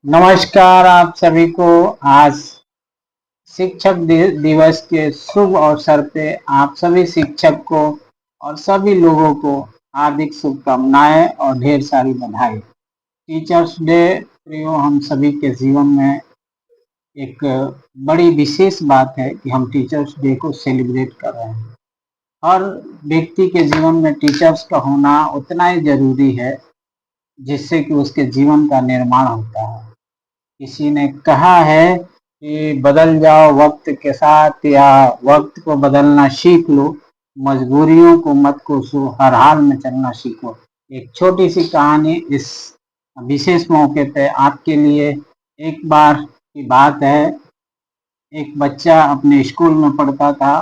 नमस्कार आप सभी को। आज शिक्षक दिवस के शुभ अवसर पे आप सभी शिक्षक को और सभी लोगों को हार्दिक शुभकामनाएं और ढेर सारी बधाई। टीचर्स डे प्रियो हम सभी के जीवन में एक बड़ी विशेष बात है कि हम टीचर्स डे को सेलिब्रेट कर रहे हैं। हर व्यक्ति के जीवन में टीचर्स का होना उतना ही जरूरी है जिससे कि उसके जीवन का निर्माण होता है। किसी ने कहा है कि बदल जाओ वक्त के साथ या वक्त को बदलना सीख लो, मजबूरियों को मत कोसो, हर हाल में चलना सीखो। एक छोटी सी कहानी इस विशेष मौके पे आपके लिए। एक बार की बात है, एक बच्चा अपने स्कूल में पढ़ता था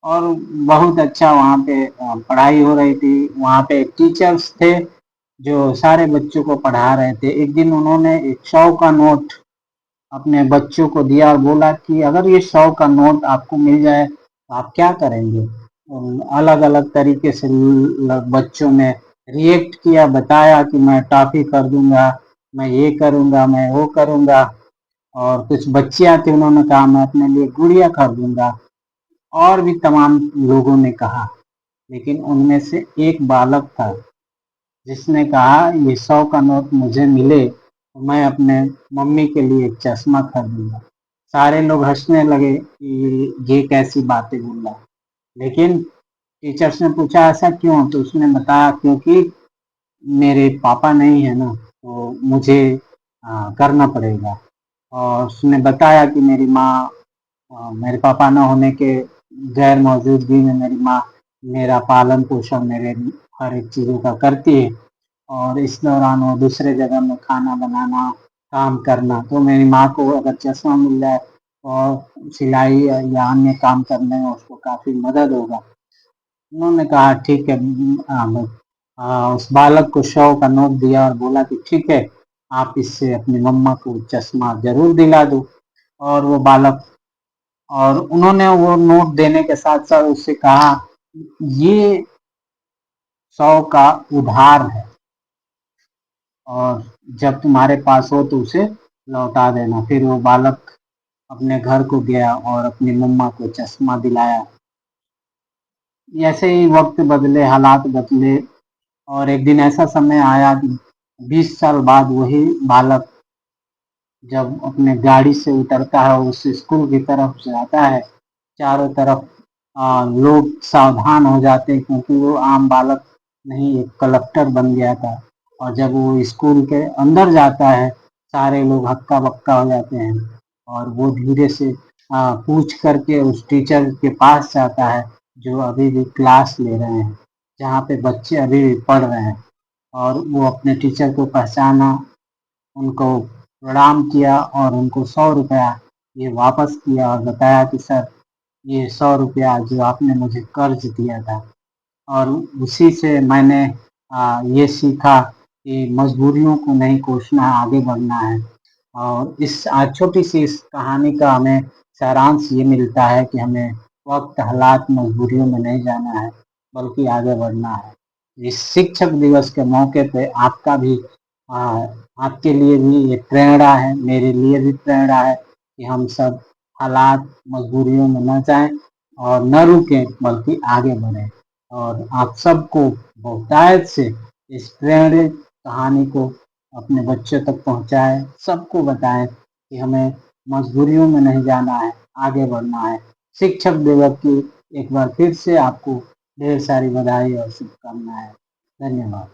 और बहुत अच्छा वहाँ पे पढ़ाई हो रही थी। वहाँ पे टीचर्स थे जो सारे बच्चों को पढ़ा रहे थे। एक दिन उन्होंने एक 100 का नोट अपने बच्चों को दिया और बोला कि अगर ये 100 का नोट आपको मिल जाए तो आप क्या करेंगे। अलग अलग तरीके से बच्चों ने रिएक्ट किया, बताया कि मैं टॉफी खरीदूंगा, मैं ये करूंगा, मैं वो करूंगा। और कुछ बच्चियां थी, उन्होंने कहा मैं अपने लिए गुड़िया खरीदूंगा। और भी तमाम लोगों ने कहा, लेकिन उनमें से एक बालक था जिसने कहा ये 100 का नोट मुझे मिले तो मैं अपने मम्मी के लिए एक चश्मा खरीदूंगा। सारे लोग हंसने लगे कि ये कैसी बातें बोल रहा है। लेकिन टीचर्स ने पूछा ऐसा क्यों, तो उसने बताया क्योंकि मेरे पापा नहीं है ना, तो मुझे करना पड़ेगा। और उसने बताया कि मेरी माँ, मेरे पापा न होने के गैर मौजूदगी में मेरी माँ मेरा पालन पोषण, मेरे हर एक चीज़ों का करती है। और इस दौरान वो दूसरे जगह में खाना बनाना, काम करना, तो मेरी माँ को अगर चश्मा मिल जाए और सिलाई या अन्य काम करने में उसको काफ़ी मदद होगा। उन्होंने कहा ठीक है। उस बालक को 100 का नोट दिया और बोला कि ठीक है, आप इससे अपनी मम्मा को चश्मा जरूर दिला दो। और वो बालक, और उन्होंने वो नोट देने के साथ साथ उससे कहा ये 100 का उधार है और जब तुम्हारे पास हो तो उसे लौटा देना। फिर वो बालक अपने घर को गया और अपनी मम्मा को चश्मा दिलाया। ऐसे ही वक्त बदले, हालात बदले, और एक दिन ऐसा समय आया कि 20 साल बाद वही बालक जब अपने गाड़ी से उतरता है, उस स्कूल की तरफ जाता है, चारों तरफ लोग सावधान हो जाते हैं क्योंकि वो आम बालक नहीं, एक कलेक्टर बन गया था। और जब वो स्कूल के अंदर जाता है, सारे लोग हक्का बक्का हो जाते हैं। और वो धीरे से पूछ करके उस टीचर के पास जाता है जो अभी भी क्लास ले रहे हैं, जहाँ पे बच्चे अभी भी पढ़ रहे हैं। और वो अपने टीचर को पहचाना, उनको प्रणाम किया और उनको 100 रुपया ये वापस किया और बताया कि सर, ये 100 रुपया जो आपने मुझे कर्ज दिया था। और उसी से मैंने ये सीखा कि मजबूरियों को नहीं कोसना, आगे बढ़ना है। और इस छोटी सी इस कहानी का हमें सारांश ये मिलता है कि हमें वक्त, हालात, मजबूरियों में नहीं जाना है बल्कि आगे बढ़ना है। इस शिक्षक दिवस के मौके पे आपका भी आ, आपके लिए भी ये प्रेरणा है, मेरे लिए भी प्रेरणा है कि हम सब हालात, मजबूरियों में न जाएं और न रुकें बल्कि आगे बढ़ें। और आप सबको बहुतायत से इस प्रेरणा कहानी को अपने बच्चों तक पहुंचाएं, सबको बताएं कि हमें मजबूरियों में नहीं जाना है, आगे बढ़ना है। शिक्षक दिवस की एक बार फिर से आपको ढेर सारी बधाई और शुभकामनाएं। धन्यवाद।